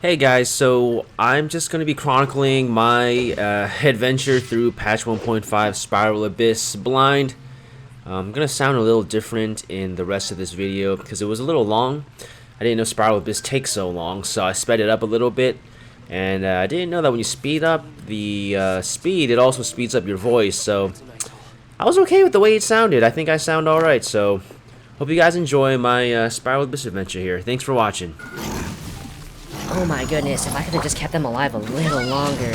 Hey guys, so I'm just going to be chronicling my adventure through patch 1.5 Spiral Abyss Blind. I'm going to sound a little different in the rest of this video because it was a little long. I didn't know Spiral Abyss takes so long, so I sped it up a little bit. And I didn't know that when you speed up the speed, it also speeds up your voice, so I was okay with the way it sounded. I think I sound alright, so hope you guys enjoy my Spiral Abyss adventure here. Thanks for watching. Oh my goodness, if I could have just kept them alive a little longer.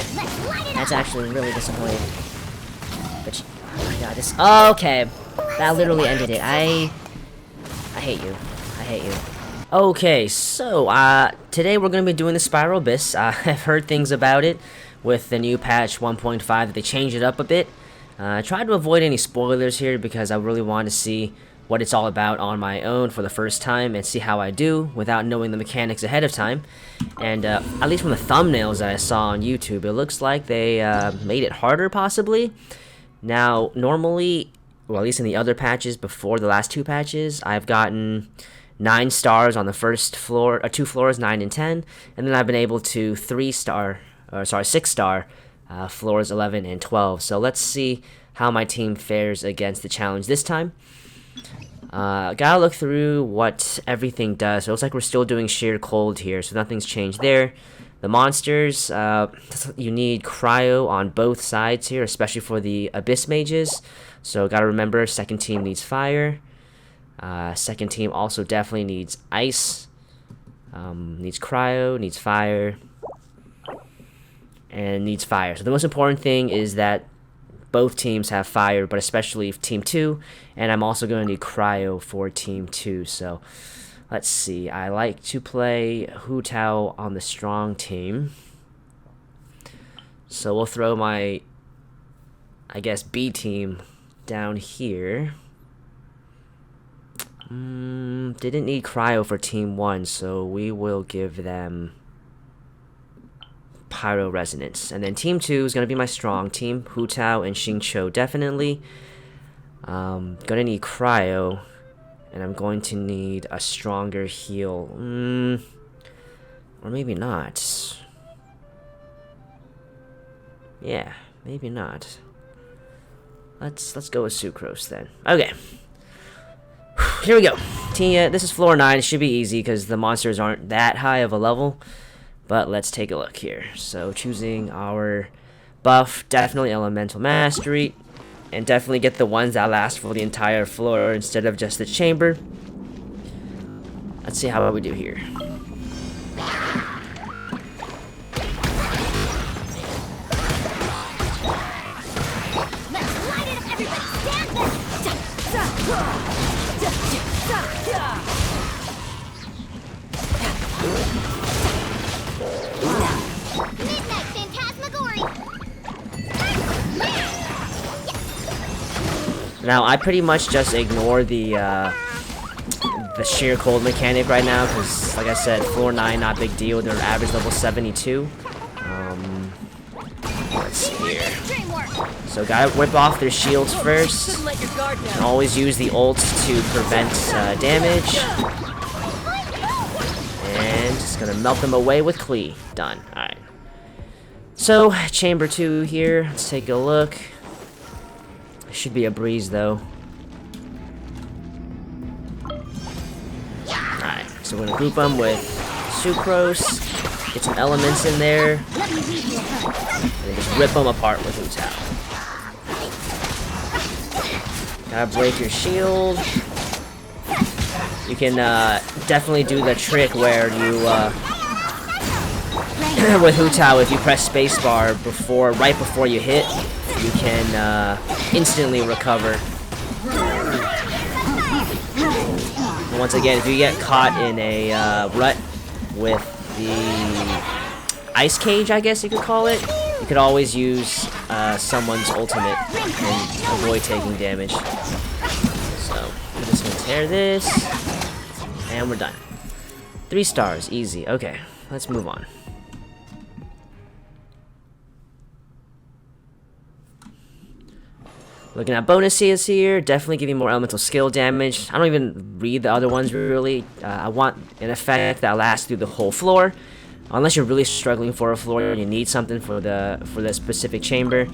That's actually really disappointing. But, oh my god, this... Oh, okay. That literally ended it. I hate you. I hate you. Okay, so, today we're going to be doing the Spiral Abyss. I've heard things about it with the new patch 1.5 that they changed it up a bit. I tried to avoid any spoilers here because I really wanted to see what it's all about on my own for the first time and see how I do without knowing the mechanics ahead of time. And at least from the thumbnails that I saw on YouTube, it looks like they made it harder possibly. Now normally, well, at least in the other patches before the last two patches, I've gotten 9 stars on the first floor, 2 floors, 9 and 10, and then I've been able to 6 star floors 11 and 12. So let's see how my team fares against the challenge this time. Gotta look through what everything does. So it looks like we're still doing sheer cold here, so nothing's changed there. The monsters, you need cryo on both sides here, especially for the abyss mages. So gotta remember, second team needs fire. Second team also definitely needs ice. Needs cryo, needs fire, and needs fire. So the most important thing is that both teams have fire, but especially Team 2, and I'm also going to need cryo for Team 2, so let's see. I like to play Hu Tao on the strong team, so we'll throw my, I guess, B team down here. Didn't need cryo for Team 1, so we will give them Pyro Resonance. And then Team 2 is going to be my strong team. Hu Tao and Xing Qiu definitely. Gonna need Cryo. And I'm going to need a stronger heal. Or maybe not. Yeah, maybe not. Let's go with Sucrose then. Okay. Here we go. This is floor 9. It should be easy because the monsters aren't that high of a level. But let's take a look here. So choosing our buff, definitely Elemental Mastery, and definitely get the ones that last for the entire floor instead of just the chamber. Let's see how we do here. Now, I pretty much just ignore the sheer cold mechanic right now, because, like I said, floor 9, not big deal. They're average level 72. Let's see here. So, gotta whip off their shields first. And always use the ult to prevent damage. And just gonna melt them away with Klee. Done. Alright. So, chamber 2 here. Let's take a look. Should be a breeze though. Alright, so we're gonna group them with Sucrose, get some elements in there, and then just rip them apart with Hu Tao. Gotta break your shield. You can definitely do the trick where you with Hu Tao, if you press spacebar right before you hit, you can instantly recover. And once again, if you get caught in a rut with the ice cage, I guess you could call it, you could always use someone's ultimate and avoid taking damage. So, we're just gonna tear this, and we're done. 3 stars, easy. Okay, let's move on. Looking at bonuses here, definitely giving more elemental skill damage. I don't even read the other ones really. I want an effect that lasts through the whole floor. unless you're really struggling for a floor and you need something for the specific chamber.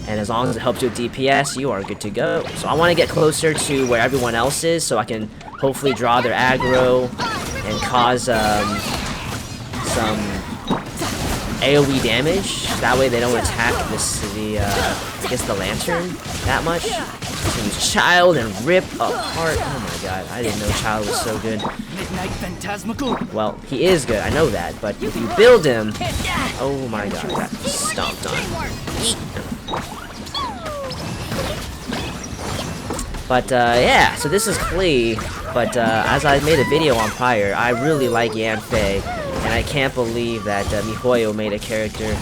And as long as it helps you with DPS, you are good to go. So I want to get closer to where everyone else is, so I can hopefully draw their aggro and cause some AoE damage. That way they don't attack the lantern that much. So use Child and rip apart. Oh my god, I didn't know Child was so good. Midnight Phantasmical. Well, he is good, I know that, but if you build him, oh my god, I got stomped on. But yeah, so this is Klee, but as I made a video on prior, I really like Yanfei, and I can't believe that miHoYo made a character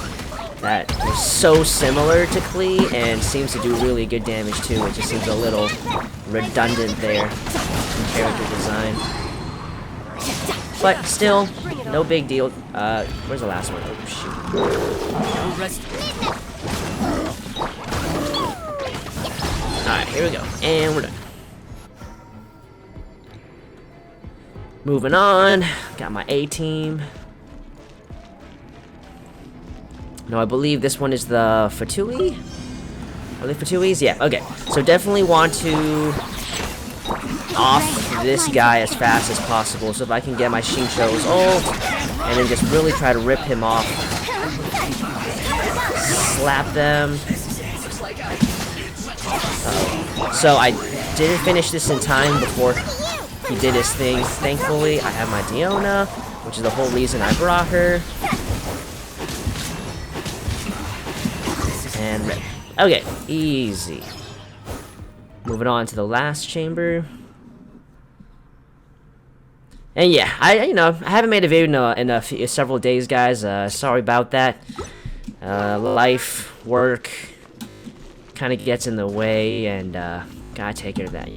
that is so similar to Klee and seems to do really good damage too. It just seems a little redundant there in character design. But still, no big deal. Where's the last one? Oh shoot. Alright, here we go. And we're done. Moving on. Got my A team. No, I believe this one is the Fatui? Are they Fatuis? Yeah, okay. So definitely want to off this guy as fast as possible. So if I can get my Xingqiu's ult, and then just really try to rip him off. Slap them. So I didn't finish this in time before he did his thing. Thankfully, I have my Diona, which is the whole reason I brought her. And rip. Okay, easy. Moving on to the last chamber. And yeah, I haven't made a video in several days, guys. Sorry about that. Life, work, kind of gets in the way, and gotta take care of that,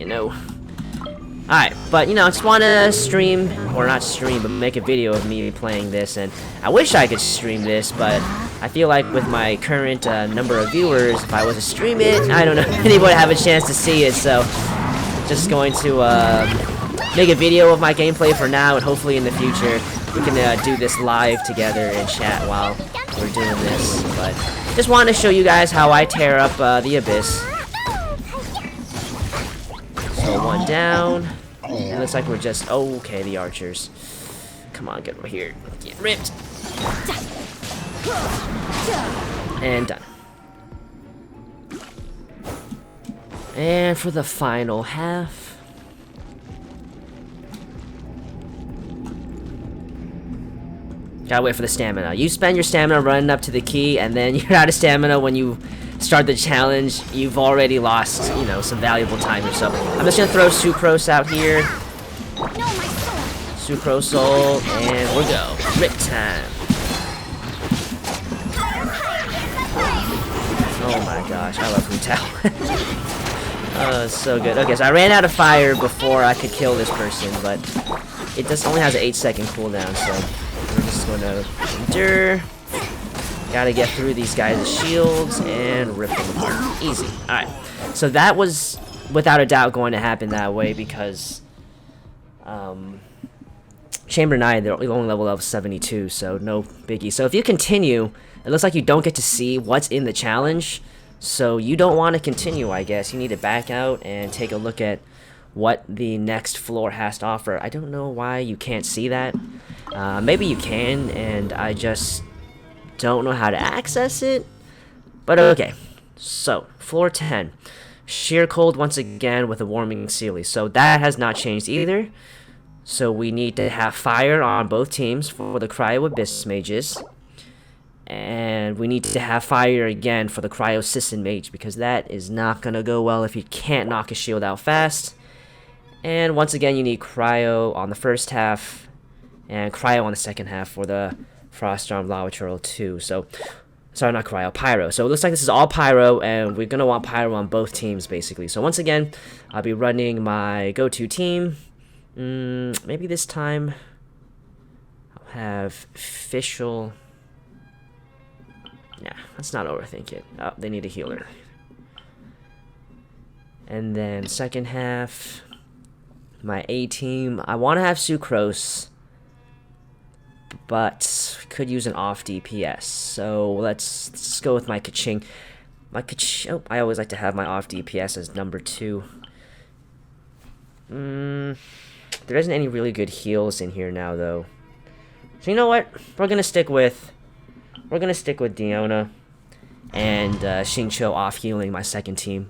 Alright, but I just want to stream, or not stream, but make a video of me playing this, and I wish I could stream this, but I feel like with my current number of viewers, if I was to stream it, I don't know if anybody would have a chance to see it, so just going to make a video of my gameplay for now, and hopefully in the future we can do this live together and chat while we're doing this, but just wanted to show you guys how I tear up the Abyss. So one down. It looks like we're just okay. The archers. Come on, get over here. Get ripped. And done. And for the final half. Gotta wait for the stamina. You spend your stamina running up to the key, and then you're out of stamina when you start the challenge. You've already lost, some valuable time or so. I'm just gonna throw Sucrose out here. Sucrose Soul, and we'll go. Rip time. Oh my gosh, I love Rutao. Oh, it's so good. Okay, so I ran out of fire before I could kill this person, but it just only has an 8-second cooldown, so we're just gonna endure. Gotta get through these guys' shields and rip them apart. Easy. Alright. So that was without a doubt going to happen that way because Chamber 9, they're only level of 72, so no biggie. So if you continue, it looks like you don't get to see what's in the challenge. So you don't want to continue, I guess. You need to back out and take a look at what the next floor has to offer. I don't know why you can't see that. Maybe you can, and I just don't know how to access it. But okay. So, floor 10. Sheer Cold once again with a Warming Sealy. So that has not changed either. So we need to have fire on both teams for the Cryo Abyss Mages. And we need to have fire again for the Cryo Sisson Mage, because that is not going to go well if you can't knock a shield out fast. And once again, you need Cryo on the first half, and Cryo on the second half for the Froststorm Lava Turtle 2. So, sorry, not Cryo, Pyro. So it looks like this is all Pyro, and we're going to want Pyro on both teams, basically. So once again, I'll be running my go-to team. Maybe this time I'll have Fischl. Yeah, let's not overthink it. Oh, they need a healer. And then second half, my A team. I want to have Sucrose, but could use an off DPS. So let's go with my Kaching. Oh, I always like to have my off DPS as number 2. There isn't any really good heals in here now, though. So you know what? We're gonna stick with Diona and Xingqiu off healing my second team.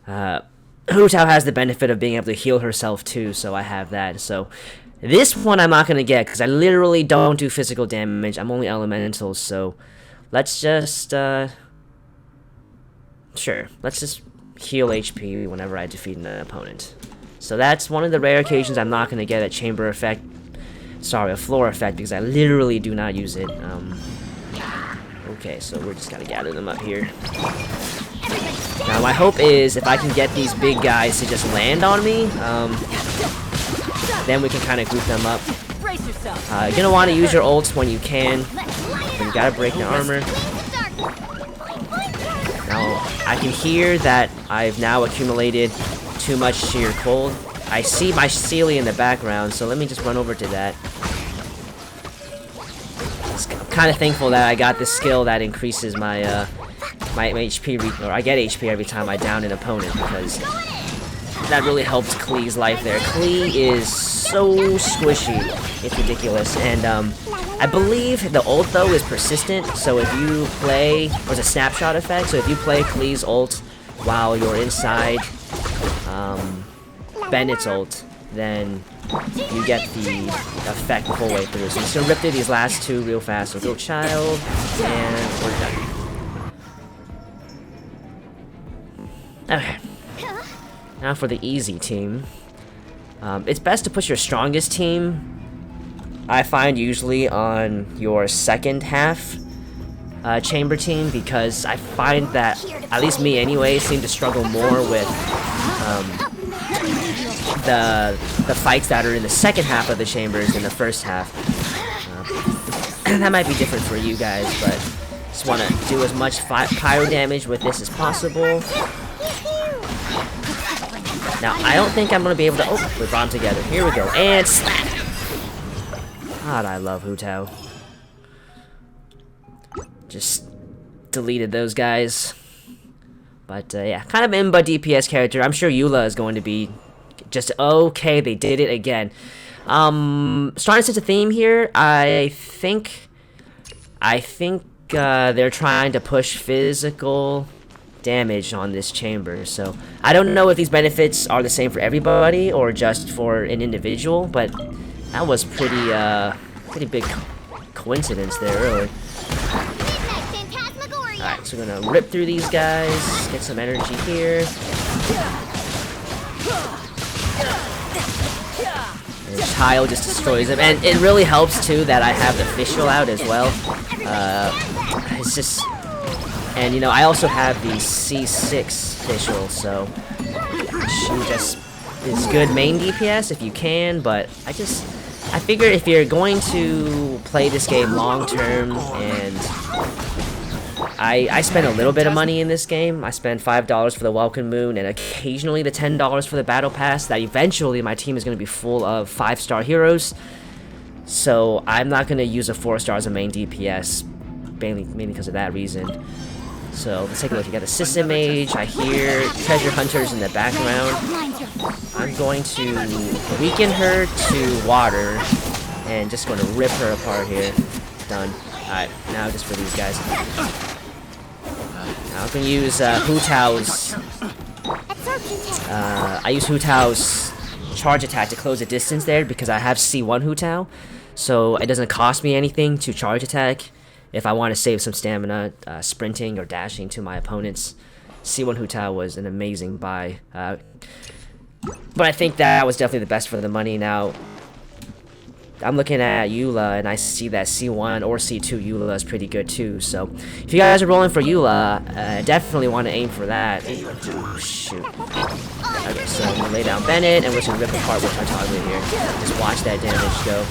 Hu Tao has the benefit of being able to heal herself too, so I have that. So this one I'm not gonna get because I literally don't do physical damage. I'm only elementals, so let's just let's just heal HP whenever I defeat an opponent. So that's one of the rare occasions I'm not gonna get a chamber effect. Sorry, a floor effect, because I literally do not use it. Okay, so we're just gonna gather them up here. Now my hope is if I can get these big guys to just land on me, then we can kind of group them up. You're gonna want to use your ults when you can, but you gotta break the armor. Now I can hear that I've now accumulated too much sheer cold. I see my Sealy in the background, so let me just run over to that. I'm kind of thankful that I got this skill that increases my my HP, or I get HP every time I down an opponent, because that really helps Klee's life there. Klee is so squishy, it's ridiculous, and I believe the ult though is persistent, so if you play, there's a snapshot effect, so if you play Klee's ult while you're inside Bennett's ult, then you get the effect the whole way through. So I'm just gonna rip through these last 2 real fast. So go child, and we're done. Okay. Now for the easy team. It's best to put your strongest team, I find, usually on your second half chamber team, because I find that, at least me anyway, seem to struggle more with the fights that are in the second half of the chambers than the first half. That might be different for you guys, but just want to do as much pyro damage with this as possible. Now, I don't think I'm going to be able to... Oh, we brought them together. Here we go. And slap! God, I love Hu Tao. Just deleted those guys. But, yeah, kind of imba DPS character. I'm sure Eula is going to be just okay. They did it again. Starting to sense a theme here. I think they're trying to push physical damage on this chamber. So I don't know if these benefits are the same for everybody or just for an individual, but that was pretty big coincidence there, really. Alright, so we're gonna rip through these guys, get some energy here. And Tile just destroys them, and it really helps too that I have the Fischl out as well. It's just, and you know, I also have the C6 Fischl, so she just is good main DPS if you can, but I figure if you're going to play this game long term, and I spend a little bit of money in this game. I spend $5 for the Welcome Moon and occasionally the $10 for the Battle Pass, that eventually my team is going to be full of 5-star heroes. So I'm not going to use a 4-star as a main DPS, mainly because of that reason. So let's take a look. You got the System Mage. I hear Treasure Hunters in the background. I'm going to weaken her to water and just going to rip her apart here. Done. Alright, now just for these guys. Now I can use Hu Tao's... I use Hu Tao's charge attack to close the distance there because I have C1 Hu Tao. So it doesn't cost me anything to charge attack if I want to save some stamina sprinting or dashing to my opponents. C1 Hu Tao was an amazing buy. But I think that was definitely the best for the money. Now, I'm looking at Eula, and I see that C1 or C2 Eula is pretty good too. So, if you guys are rolling for Eula, definitely want to aim for that. Oh, shoot. Okay, so I'm gonna lay down Bennett, and we're just gonna rip apart with Tartaglia here. Just watch that damage go.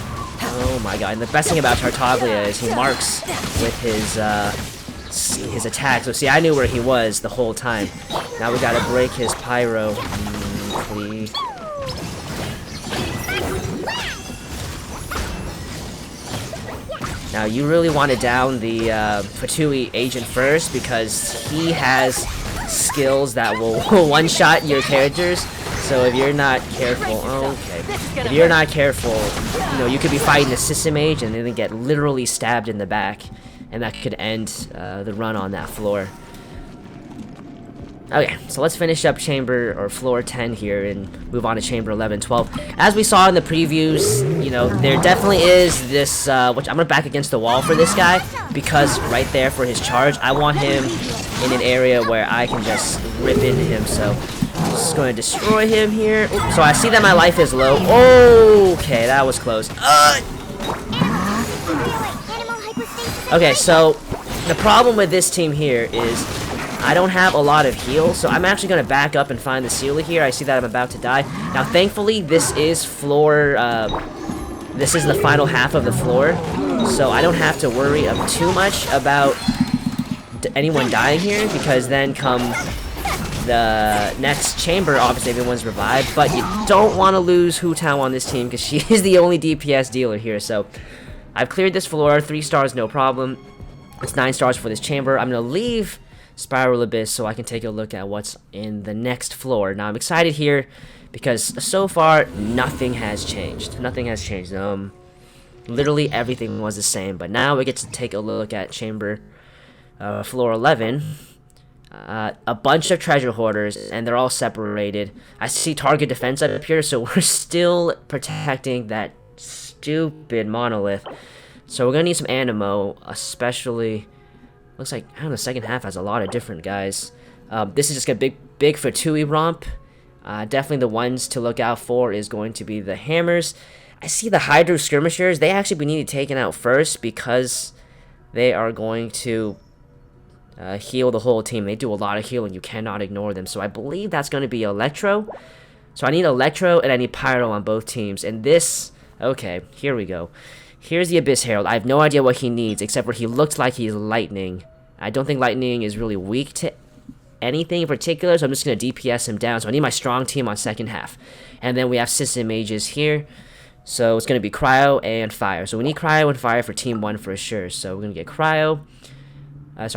Oh my god, and the best thing about Tartaglia is he marks with his attack. So see, I knew where he was the whole time. Now we gotta break his pyro. Please. Now, you really want to down the Fatui agent first, because he has skills that will one-shot your characters. So if you're not careful, if you're not careful, you know, you could be fighting a system mage and then get literally stabbed in the back, and that could end the run on that floor. Okay, so let's finish up chamber or floor 10 here and move on to chamber 11, 12. As we saw in the previews, you know, there definitely is this, which I'm gonna back against the wall for this guy, because right there for his charge, I want him in an area where I can just rip into him. So I'm just going to destroy him here. Oops, so I see that my life is low. Okay, that was close. Okay, so the problem with this team here is I don't have a lot of heal, so I'm actually going to back up and find the Sealer here. I see that I'm about to die. Now, thankfully, this is floor, this is the final half of the floor, so I don't have to worry too much about anyone dying here, because then come the next chamber, obviously everyone's revived, but you don't want to lose Hu Tao on this team, because she is the only DPS dealer here. So I've cleared this floor, 3 stars, no problem. It's 9 stars for this chamber. I'm going to leave Spiral Abyss so I can take a look at what's in the next floor. Now I'm excited here because so far nothing has changed. Nothing has changed. Literally everything was the same, but now we get to take a look at chamber floor 11. A bunch of treasure hoarders, and they're all separated. I see target defense up here, so we're still protecting that stupid monolith. So we're gonna need some animo, especially. Looks like, I don't know, the second half has a lot of different guys. This is just a big Fatui romp. Definitely the ones to look out for is going to be the hammers. I see the Hydro Skirmishers. They actually need to be taken out first because they are going to heal the whole team. They do a lot of healing. You cannot ignore them. So I believe that's going to be Electro. So I need Electro and I need Pyro on both teams. And this, okay, here we go. Here's the Abyss Herald. I have no idea what he needs, except for he looks like he's Lightning. I don't think Lightning is really weak to anything in particular, so I'm just going to DPS him down. So I need my strong team on second half. And then we have System Mages here. So it's going to be Cryo and Fire. So we need Cryo and Fire for Team 1 for sure. So we're going to get Cryo,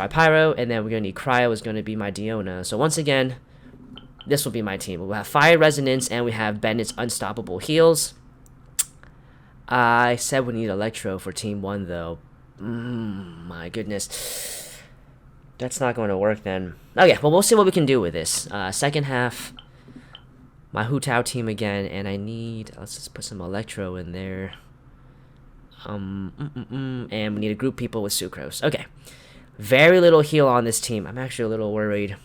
Pyro, and then we're going to need Cryo is going to be my Diona. So once again, this will be my team. We'll have Fire Resonance, and we have Bennett's Unstoppable Heals. I said we need Electro for Team 1, though. My goodness. That's not going to work, then. Okay, well, we'll see what we can do with this. Second half, my Hu Tao team again, and I need... Let's just put some Electro in there. And we need to group people with Sucrose. Okay. Very little heal on this team. I'm actually a little worried.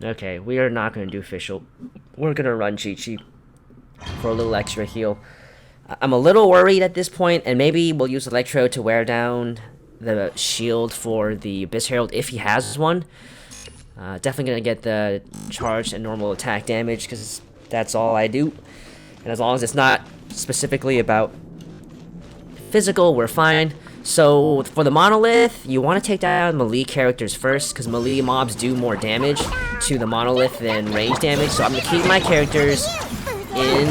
Okay, we are not going to do official. We're going to run Chi-Chi for a little extra heal. I'm a little worried at this point, and maybe we'll use Electro to wear down the shield for the Abyss Herald if he has one. Definitely going to get the charge and normal attack damage, because that's all I do. And as long as it's not specifically about physical, we're fine. So for the Monolith, you want to take down melee characters first, because melee mobs do more damage to the Monolith than range damage. So I'm going to keep my characters in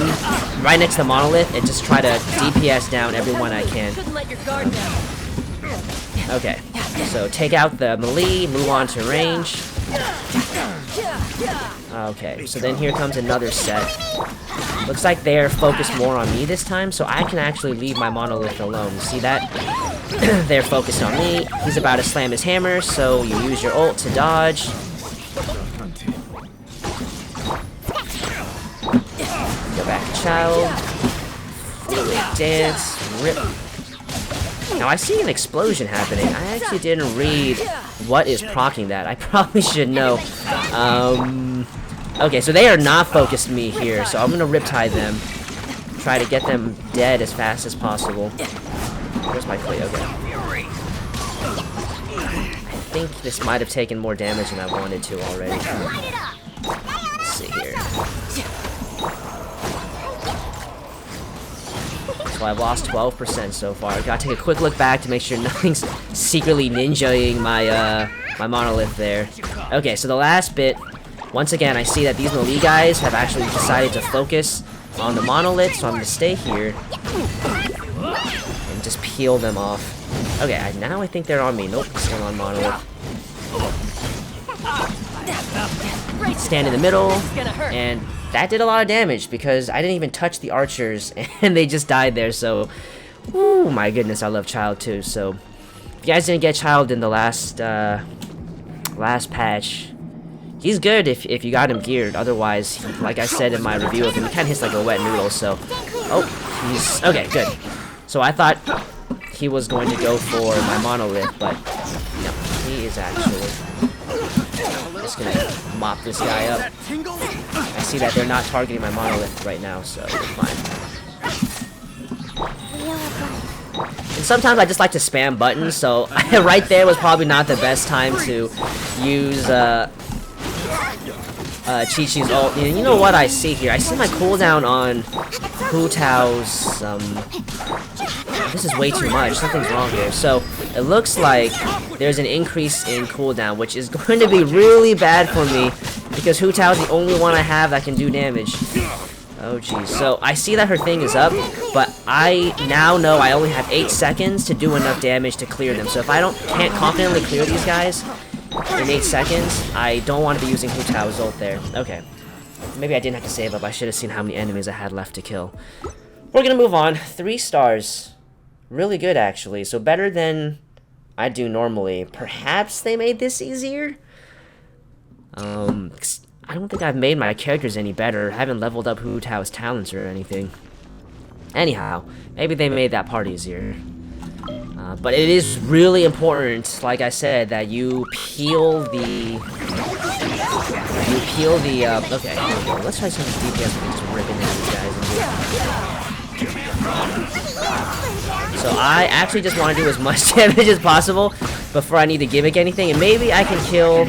right next to the Monolith and just try to DPS down everyone I can. Okay, so take out the melee, move on to range. Okay, so then here comes another set. Looks like they're focused more on me this time, so I can actually leave my Monolith alone. See that? They're focused on me. He's about to slam his hammer, so you use your ult to dodge. Go back to Child. Fluid Dance. Rip. Now I see an explosion happening. I actually didn't read what is proccing that. I probably should know. Okay, so they are not focused me here, so I'm gonna Riptide them. Try to get them dead as fast as possible. Where's my plate? Okay. I think this might have taken more damage than I wanted to already. Let's see here. So I've lost 12% so far. Gotta take a quick look back to make sure nothing's secretly ninjaing my my Monolith there. Okay, so the last bit. Once again, I see that these melee guys have actually decided to focus on the Monolith, so I'm gonna stay here and just peel them off. Okay, now I think they're on me. Nope, still on Monolith. Stand in the middle, and that did a lot of damage because I didn't even touch the archers, and they just died there, so... Ooh, my goodness, I love Childe too, so... If you guys didn't get Childe in the last patch, he's good if you got him geared. Otherwise, like I said in my review of him, he kind of hits like a wet noodle, so... Oh, he's... Okay, good. So I thought he was going to go for my Monolith, but... No, he is actually... Just gonna mop this guy up. I see that they're not targeting my Monolith right now, so we're fine. And sometimes I just like to spam buttons, so right there was probably not the best time to use Chi-Chi's ult. And you know what I see here? I see my cooldown on Hu Tao's, this is way too much. Something's wrong here. So, it looks like there's an increase in cooldown, which is going to be really bad for me, because Hu Tao's the only one I have that can do damage. Oh, jeez. So, I see that her thing is up, but I now know I only have 8 seconds to do enough damage to clear them. So, if I can't confidently clear these guys in 8 seconds, I don't want to be using Hu Tao's ult there. Okay. Maybe I didn't have to save up. I should have seen how many enemies I had left to kill. We're gonna move on. 3 stars. Really good, actually. So better than I do normally. Perhaps they made this easier? I don't think I've made my characters any better. I haven't leveled up Hu Tao's talents or anything. Anyhow, maybe they made that part easier. But it is really important, like I said, that you peel the... okay, here we go. Let's try some DPS with just ripping at these guys. So I actually just want to do as much damage as possible before I need to gimmick anything, and maybe I can kill...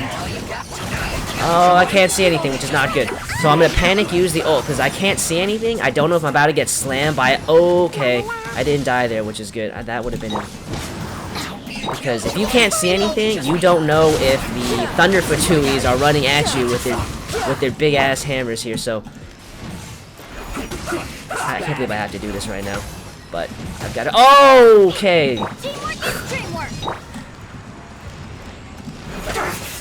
Oh, I can't see anything, which is not good. So I'm going to panic use the ult, because I can't see anything. I don't know if I'm about to get slammed by... Okay, I didn't die there, which is good. That would have been... Because if you can't see anything, you don't know if the Thunder Fatuis are running at you with their big-ass hammers here, so... I can't believe I have to do this right now. But I've got to... Oh, okay!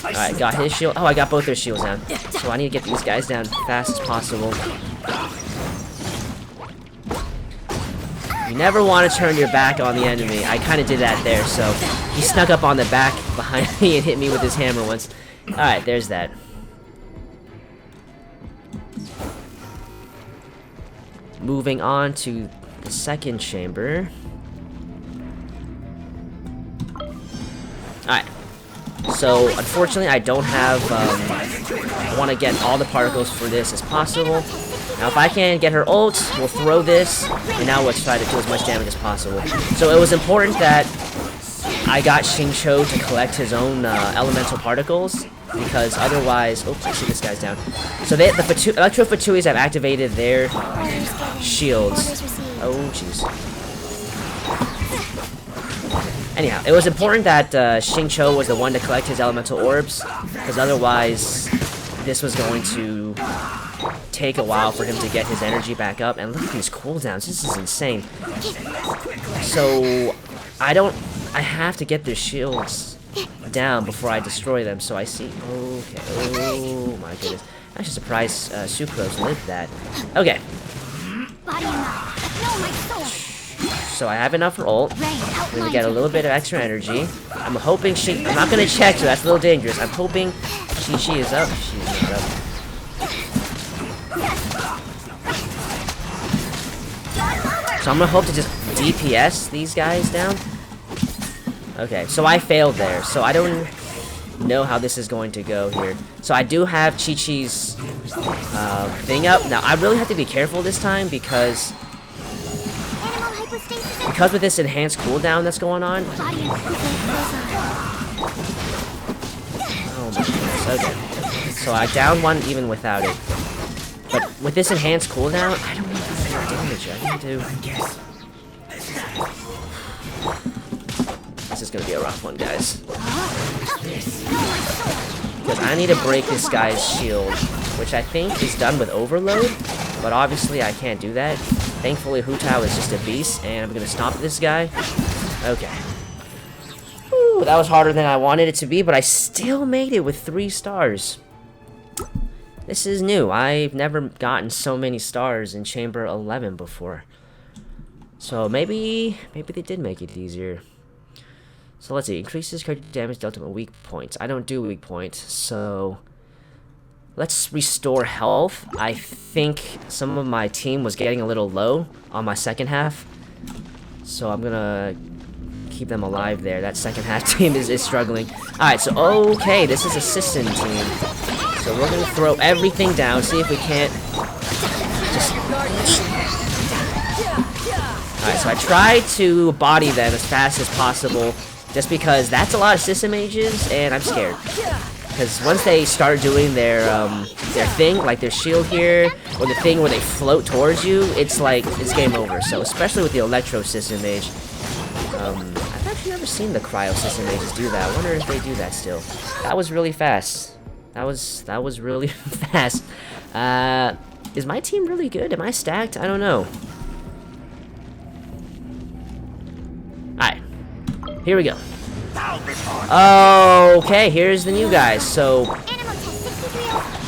Alright, got his shield. Oh, I got both their shields down. So I need to get these guys down as fast as possible. You never want to turn your back on the enemy. I kind of did that there, so he snuck up on the back behind me and hit me with his hammer once. Alright, there's that. Moving on to the second chamber. Alright. So, unfortunately, I don't have, I want to get all the particles for this as possible. Now, if I can get her ult, we'll throw this, and now let's try to do as much damage as possible. So, it was important that I got Xingqiu to collect his own elemental particles, because otherwise... Oh, I see this guy's down. So, the Electro Fatuis have activated their shields. Oh, jeez. Anyhow, it was important that Xingqiu was the one to collect his elemental orbs, because otherwise this was going to take a while for him to get his energy back up. And look at these cooldowns, this is insane. So, I have to get their shields down before I destroy them, so I see... Okay, oh my goodness. I'm actually surprised Sucrose lived that. Okay. So I have enough for ult. I'm gonna get a little bit of extra energy. I'm hoping I'm not gonna check, so that's a little dangerous. I'm hoping Chi-Chi is up. She's not up. So I'm gonna hope to just DPS these guys down. Okay, so I failed there. So I don't know how this is going to go here. So I do have Chi-Chi's thing up. Now I really have to be careful this time because with this enhanced cooldown that's going on. Oh my goodness, okay. So I downed one even without it. But with this enhanced cooldown, I don't know if I can damage it. I need to... This is gonna be a rough one, guys. Because I need to break this guy's shield, which I think is done with overload, but obviously I can't do that. Thankfully, Hu Tao is just a beast, and I'm gonna stop this guy. Okay. Ooh, that was harder than I wanted it to be, but I still made it with 3 stars. This is new. I've never gotten so many stars in Chamber 11 before. So maybe they did make it easier. So let's see. Increases character damage dealt by weak points. I don't do weak points, so let's restore health. I think some of my team was getting a little low on my second half, so I'm gonna keep them alive there. That second half team is struggling. Alright, so okay, this is a Sisson team. So we're gonna throw everything down, see if we can't just... Alright, so I tried to body them as fast as possible, just because that's a lot of Sisson mages, and I'm scared. Because once they start doing their thing, like their shield here, or the thing where they float towards you, it's like, it's game over. So, especially with the Electro Sisson mage. I've actually never seen the Cryo Sisson mages do that. I wonder if they do that still. That was really fast. That was really fast. Is my team really good? Am I stacked? I don't know. Alright. Here we go. Okay, here's the new guys. So,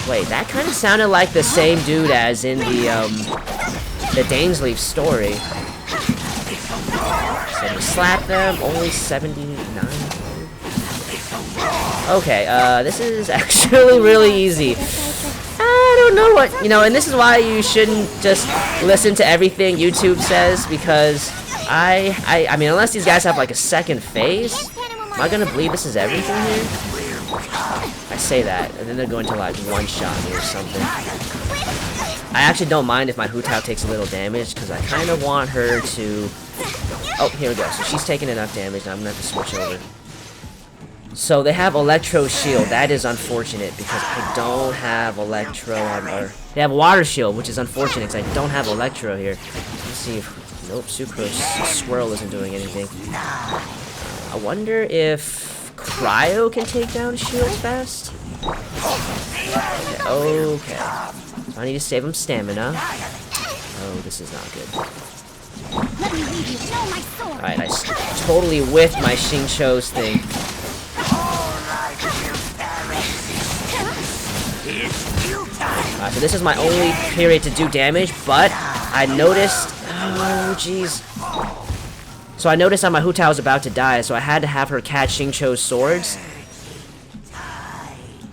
wait, that kind of sounded like the same dude as in the Dainsleif story. So we slap them, only 79. Okay, this is actually really easy. I don't know what, you know, and this is why you shouldn't just listen to everything YouTube says, because I mean, unless these guys have like a second phase, am I gonna believe this is everything here? I say that, and then they're going to like one-shot me or something. I actually don't mind if my Hu Tao takes a little damage, because I kind of want her to... Oh, here we go. So she's taking enough damage, and I'm gonna have to switch over. So they have Electro Shield. That is unfortunate, because I don't have Electro on... Or they have Water Shield, which is unfortunate, because I don't have Electro here. Let's see if... Nope, Sucrose Swirl isn't doing anything. I wonder if Cryo can take down shields fast? Okay. So I need to save him stamina. Oh, this is not good. Alright, I totally whiffed my Xingqiu's thing. Alright, so this is my only period to do damage, but I noticed... Oh, jeez. So I noticed that my Hu Tao was about to die, so I had to have her catch Xingqiu's swords.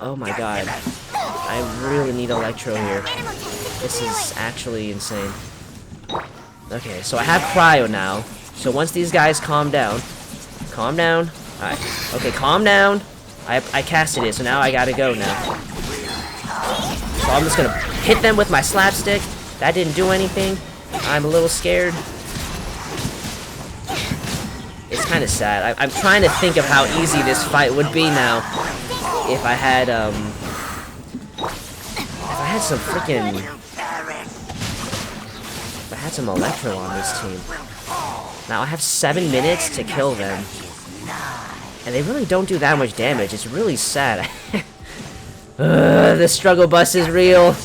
Oh my god. I really need Electro here. This is actually insane. Okay, so I have Cryo now. So once these guys calm down... Calm down. Alright. Okay, calm down. I casted it, so now I gotta go now. So I'm just gonna hit them with my slapstick. That didn't do anything. I'm a little scared. It's kind of sad. I'm trying to think of how easy this fight would be now if I had some freaking... If I had some Electro on this team. Now I have 7 minutes to kill them. And they really don't do that much damage. It's really sad. The struggle bus is real.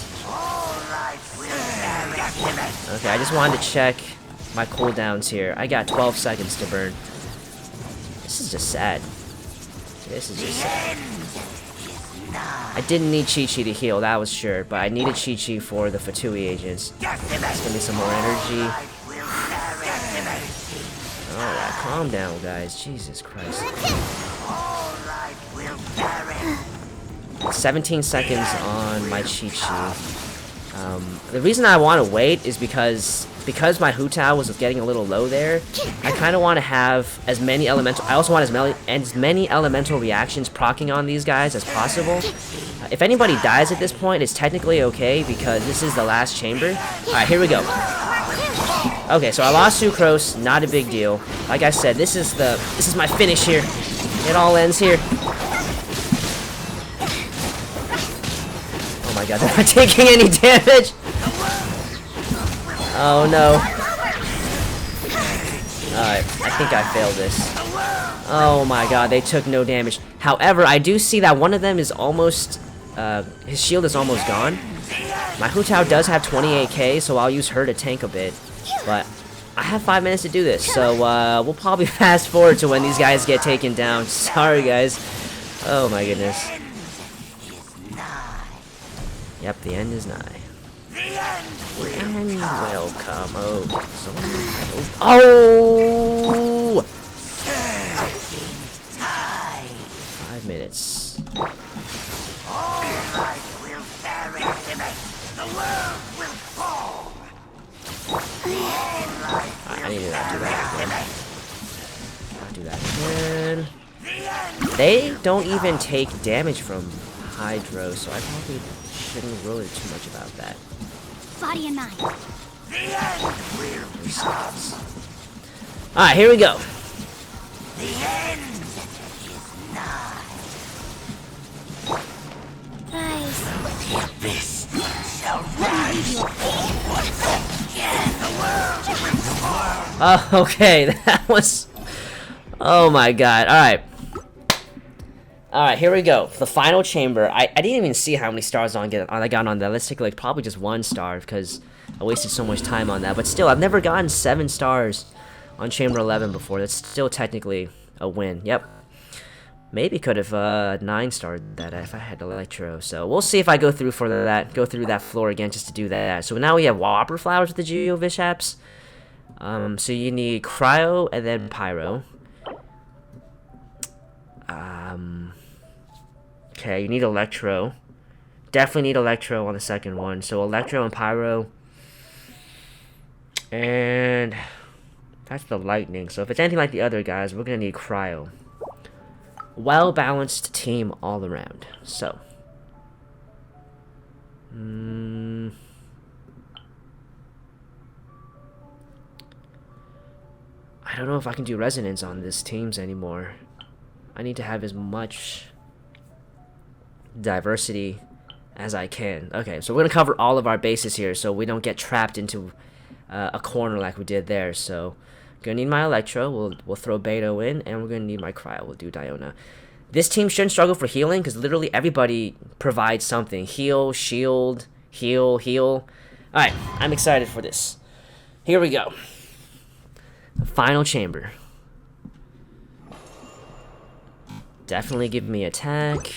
Okay, I just wanted to check my cooldowns here. I got 12 seconds to burn. This is just sad. This is just sad. I didn't need Chi-Chi to heal, that was sure, but I needed Chi-Chi for the Fatui agents. Let's give me some more energy. Alright, calm down, guys. Jesus Christ. 17 seconds on my Chi-Chi. The reason I want to wait is because my Hu Tao was getting a little low there. I kind of want to have as many elemental... I also want as many elemental reactions proccing on these guys as possible. If anybody dies at this point, it's technically okay because this is the last chamber. Alright, here we go. Okay, so I lost Sucrose, not a big deal. Like I said, this is my finish here. It all ends here. Oh my god, they're not taking any damage! Oh no. Alright, I think I failed this. Oh my god, they took no damage. However, I do see that one of them is almost... his shield is almost gone. My Hu Tao does have 28k, so I'll use her to tank a bit. But I have 5 minutes to do this, so we'll probably fast forward to when these guys get taken down. Sorry, guys. Oh my goodness. Yep, the end is nigh. And will come. Oh, so oh! 5 minutes. I need to not do that again. Not do that again. They don't even take damage from Hydro, so I probably shouldn't worry too much about that. Body and mind. Alright, here we go. The end is nigh. Rise. The abyss shall rise. Once again, the world will fall. Oh, okay, that was... Oh my god, alright. Alright, here we go. The final chamber. I didn't even see how many stars I got on that. Let's take like probably just 1 star because I wasted so much time on that. But still, I've never gotten 7 stars on chamber 11 before. That's still technically a win. Yep. Maybe could have 9-starred that if I had Electro. So we'll see if I go through for that. Go through that floor again just to do that. So now we have Whopper Flowers with the Geo Vishaps. So you need Cryo and then Pyro. Okay, you need Electro. Definitely need Electro on the second one. So Electro and Pyro. And that's the Lightning. So if it's anything like the other guys, we're going to need Cryo. Well-balanced team all around. So. I don't know if I can do Resonance on this teams anymore. I need to have as much diversity as I can. Okay, so we're going to cover all of our bases here so we don't get trapped into a corner like we did there. So, going to need my Electro. We'll throw Beto in, and we're going to need my Cryo. We'll do Diona. This team shouldn't struggle for healing because literally everybody provides something. Heal, shield, heal, heal. Alright, I'm excited for this. Here we go. The final chamber. Definitely give me attack.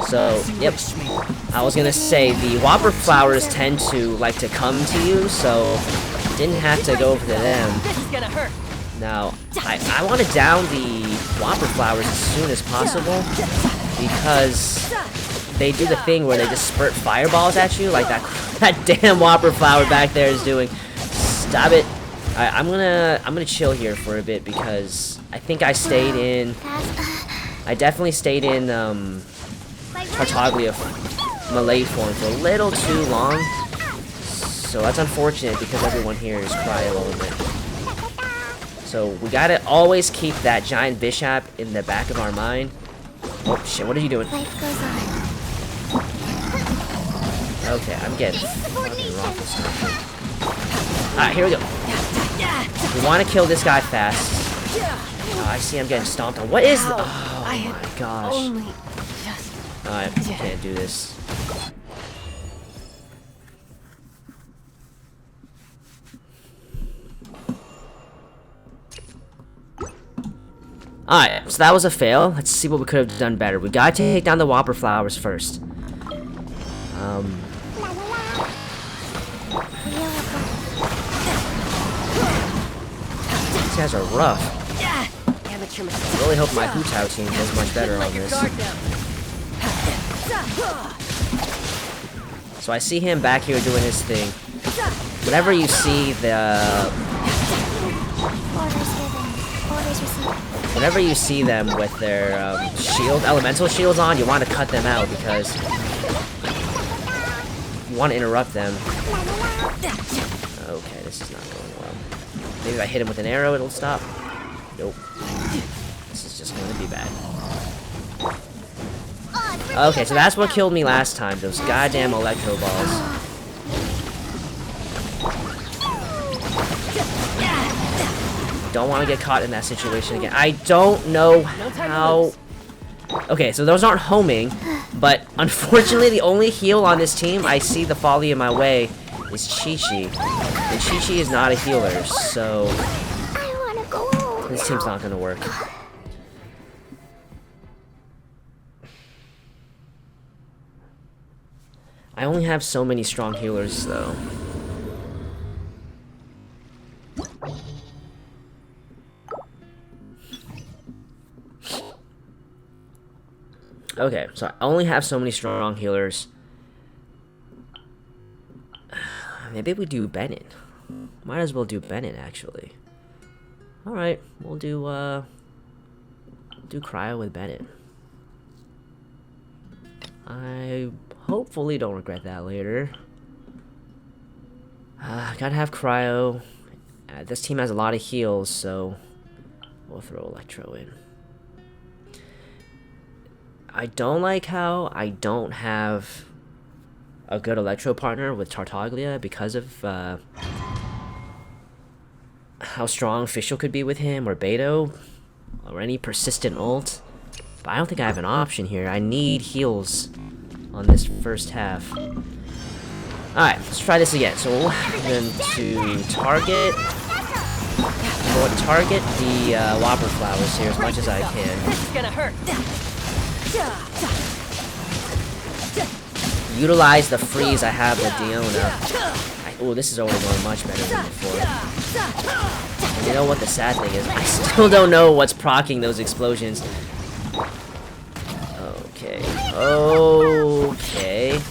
So, yep, I was gonna say, the Whopper Flowers tend to like to come to you, so didn't have to go over to them. This is gonna hurt. Now, I want to down the Whopper Flowers as soon as possible, because they do the thing where they just spurt fireballs at you, like that damn Whopper Flower back there is doing. Stop it. I'm gonna chill here for a bit, because I think I stayed in... I definitely stayed in, Tartaglia melee form for a little too long, so that's unfortunate because everyone here is Cryo Element. So we gotta always keep that giant Bishop in the back of our mind. Oh shit, what are you doing? Life goes on. Okay, I'm getting fucking rocked. Alright, here we go. We want to kill this guy fast. I see I'm getting stomped on. What is the... Oh my gosh. Alright, can't do this. Alright, so that was a fail. Let's see what we could have done better. We gotta take down the Whopper Flowers first. These guys are rough. I really hope my Hu Tao team does much better on this. So I see him back here doing his thing. Whenever you see the... Whenever you see them with their elemental shields on, you want to cut them out because you want to interrupt them. Okay, this is not going well. Maybe if I hit him with an arrow, it'll stop. Nope. This is just going to be bad. Okay, so that's what killed me last time, those goddamn Electro Balls. Don't want to get caught in that situation again. I don't know how... Okay, so those aren't homing, but Unfortunately, the only heal on this team I see the folly in my way is Chi-Chi. And Chi-Chi is not a healer, so I wanna go home. this team's not gonna work. I only have so many strong healers, though. Okay, so I only have so many strong healers. Maybe we do Bennett. Might as well do Bennett, actually. Alright, we'll do Cryo with Bennett. I hopefully don't regret that later. Gotta have Cryo. This team has a lot of heals, so we'll throw Electro in. I don't like how I don't have a good Electro partner with Tartaglia because of how strong Fischl could be with him, or Beto, or any persistent ult. But I don't think I have an option here. I need heals on this first half. Alright, let's try this again. So we'll have them to target. We'll target the Whopper Flowers here as much as I can. This is gonna hurt. Utilize the freeze I have with Diona. Oh, this is already going much better than before. And you know what the sad thing is? I still don't know what's proccing those explosions. Okay. Okay.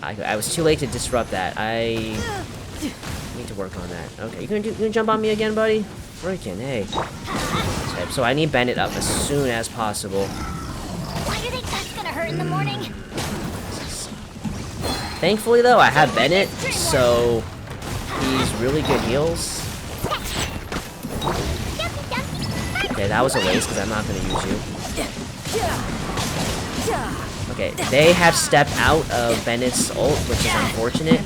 I was too late to disrupt that. I need to work on that. Okay, you gonna jump on me again, buddy? Freaking hey. Okay, so I need Bennett up as soon as possible. Why do you think that's gonna hurt in the morning? Thankfully, though, I have Bennett, so he's really good heals. Okay, that was a waste because I'm not gonna use you. Okay, they have stepped out of Bennett's ult, which is unfortunate.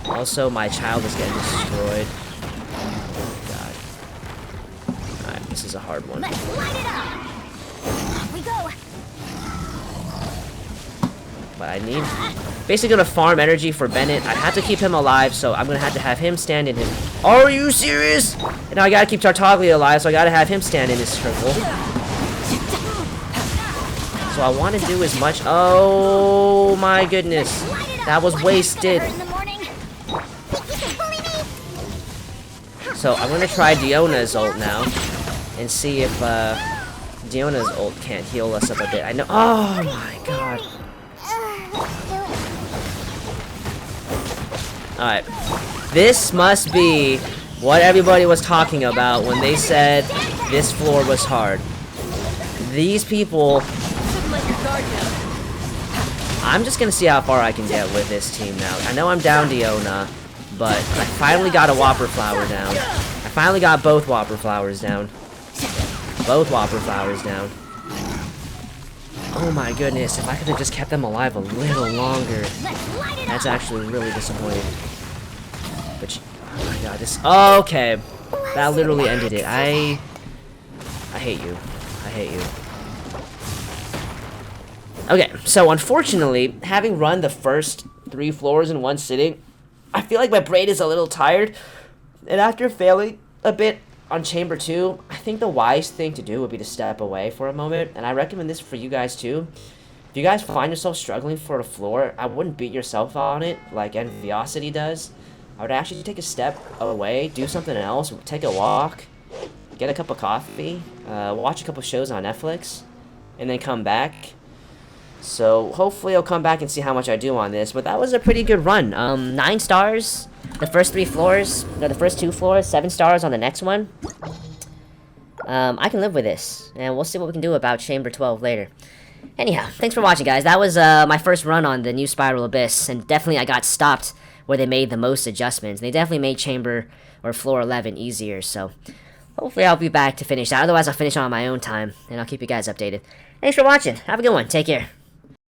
Also, my child is getting destroyed. Oh, God. Alright, this is a hard one. Let's light it up. Off we go. But I need... Basically gonna farm energy for Bennett. I have to keep him alive, so I'm gonna have to have him stand in his... Are you serious? And now I gotta keep Tartaglia alive, so I gotta have him stand in his circle. So I want to do as much... Oh my goodness. That was wasted. So I'm going to try Diona's ult now. And see if Diona's ult can't heal us up a bit. I know... Oh my god. Alright. This must be what everybody was talking about when they said this floor was hard. These people... I'm just gonna see how far I can get with this team now. I know I'm down Diona, but I finally got a Whopper Flower down. I finally got both Whopper Flowers down. Both Whopper Flowers down. Oh my goodness, if I could have just kept them alive a little longer. That's actually really disappointing. But, oh my god, this... Okay. That literally ended it. I hate you. I hate you. Okay, so unfortunately, having run the first 3 floors in one sitting, I feel like my brain is a little tired. And after failing a bit on Chamber 2, I think the wise thing to do would be to step away for a moment. And I recommend this for you guys too. If you guys find yourself struggling for a floor, I wouldn't beat yourself on it like Enviosity does. I would actually take a step away, do something else, take a walk, get a cup of coffee, watch a couple shows on Netflix, and then come back. So hopefully I'll come back and see how much I do on this, but that was a pretty good run. 9 stars, the first 3 floors, no, the first 2 floors, 7 stars on the next one. I can live with this, and we'll see what we can do about Chamber 12 later. Anyhow, thanks for watching, guys. That was my first run on the new Spiral Abyss, and definitely I got stopped where they made the most adjustments. They definitely made Chamber or Floor 11 easier, so hopefully I'll be back to finish that. Otherwise, I'll finish on my own time, and I'll keep you guys updated. Thanks for watching. Have a good one. Take care.